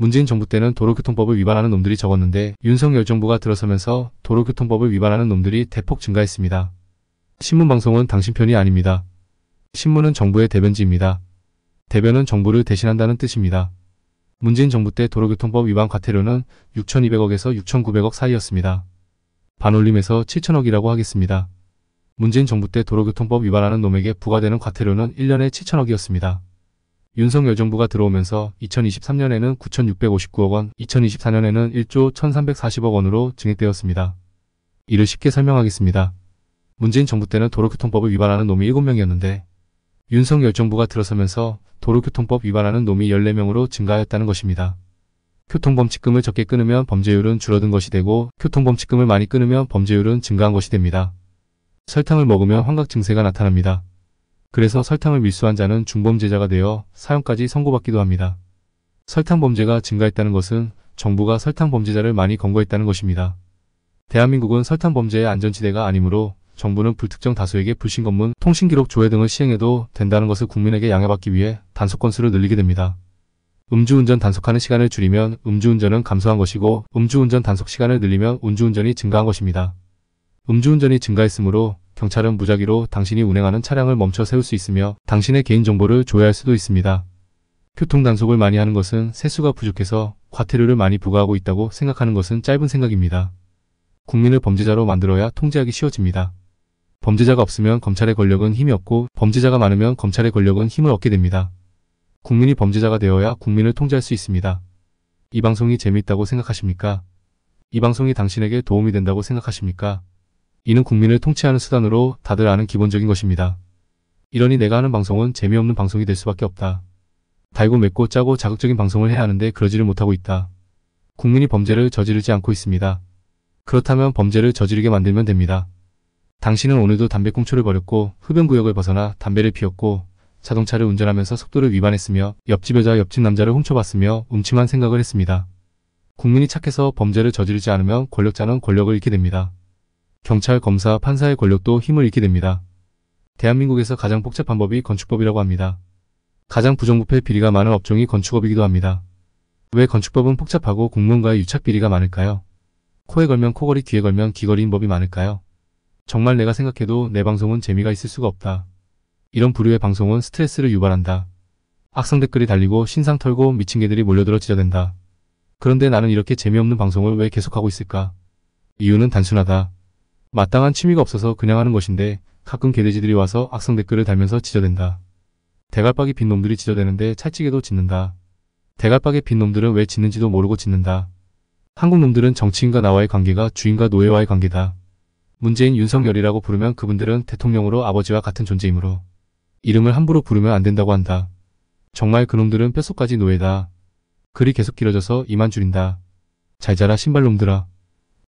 문재인 정부 때는 도로교통법을 위반하는 놈들이 적었는데 윤석열 정부가 들어서면서 도로교통법을 위반하는 놈들이 대폭 증가했습니다. 신문방송은 당신 편이 아닙니다. 신문은 정부의 대변지입니다. 대변은 정부를 대신한다는 뜻입니다. 문재인 정부 때 도로교통법 위반 과태료는 6,200억에서 6,900억 사이였습니다. 반올림해서 7,000억이라고 하겠습니다. 문재인 정부 때 도로교통법 위반하는 놈에게 부과되는 과태료는 1년에 7,000억이었습니다. 윤석열 정부가 들어오면서 2023년에는 9,659억 원, 2024년에는 1조 1,340억 원으로 증액되었습니다. 이를 쉽게 설명하겠습니다. 문재인 정부 때는 도로교통법을 위반하는 놈이 7명이었는데 윤석열 정부가 들어서면서 도로교통법 위반하는 놈이 14명으로 증가하였다는 것입니다. 교통범칙금을 적게 끊으면 범죄율은 줄어든 것이 되고 교통범칙금을 많이 끊으면 범죄율은 증가한 것이 됩니다. 설탕을 먹으면 환각 증세가 나타납니다. 그래서 설탕을 밀수한 자는 중범죄자가 되어 사형까지 선고받기도 합니다. 설탕 범죄가 증가했다는 것은 정부가 설탕 범죄자를 많이 검거했다는 것입니다. 대한민국은 설탕 범죄의 안전지대가 아니므로 정부는 불특정 다수에게 불신검문, 통신기록 조회 등을 시행해도 된다는 것을 국민에게 양해받기 위해 단속 건수를 늘리게 됩니다. 음주운전 단속하는 시간을 줄이면 음주운전은 감소한 것이고 음주운전 단속 시간을 늘리면 음주운전이 증가한 것입니다. 음주운전이 증가했으므로 경찰은 무작위로 당신이 운행하는 차량을 멈춰 세울 수 있으며 당신의 개인정보를 조회할 수도 있습니다. 교통단속을 많이 하는 것은 세수가 부족해서 과태료를 많이 부과하고 있다고 생각하는 것은 짧은 생각입니다. 국민을 범죄자로 만들어야 통제하기 쉬워집니다. 범죄자가 없으면 검찰의 권력은 힘이 없고 범죄자가 많으면 검찰의 권력은 힘을 얻게 됩니다. 국민이 범죄자가 되어야 국민을 통제할 수 있습니다. 이 방송이 재미있다고 생각하십니까? 이 방송이 당신에게 도움이 된다고 생각하십니까? 이는 국민을 통치하는 수단으로 다들 아는 기본적인 것입니다. 이러니 내가 하는 방송은 재미없는 방송이 될 수밖에 없다. 달고 맵고 짜고 자극적인 방송을 해야 하는데 그러지를 못하고 있다. 국민이 범죄를 저지르지 않고 있습니다. 그렇다면 범죄를 저지르게 만들면 됩니다. 당신은 오늘도 담배꽁초를 버렸고 흡연구역을 벗어나 담배를 피웠고 자동차를 운전하면서 속도를 위반했으며 옆집 여자 옆집 남자를 훔쳐봤으며 음침한 생각을 했습니다. 국민이 착해서 범죄를 저지르지 않으면 권력자는 권력을 잃게 됩니다. 경찰, 검사, 판사의 권력도 힘을 잃게 됩니다. 대한민국에서 가장 복잡한 법이 건축법이라고 합니다. 가장 부정부패 비리가 많은 업종이 건축업이기도 합니다. 왜 건축법은 복잡하고 공무원과의 유착 비리가 많을까요? 코에 걸면 코걸이, 귀에 걸면 귀걸이인 법이 많을까요? 정말 내가 생각해도 내 방송은 재미가 있을 수가 없다. 이런 부류의 방송은 스트레스를 유발한다. 악성 댓글이 달리고 신상 털고 미친 개들이 몰려들어 지저댄다. 그런데 나는 이렇게 재미없는 방송을 왜 계속하고 있을까? 이유는 단순하다. 마땅한 취미가 없어서 그냥 하는 것인데 가끔 개돼지들이 와서 악성 댓글을 달면서 지저댄다. 대갈박이 빈 놈들이 지저대는데 찰지게도 짖는다. 대갈박에 빈 놈들은 왜 짖는지도 모르고 짖는다. 한국 놈들은 정치인과 나와의 관계가 주인과 노예와의 관계다. 문재인, 윤석열이라고 부르면 그분들은 대통령으로 아버지와 같은 존재이므로 이름을 함부로 부르면 안 된다고 한다. 정말 그놈들은 뼛속까지 노예다. 글이 계속 길어져서 이만 줄인다. 잘 자라 신발놈들아.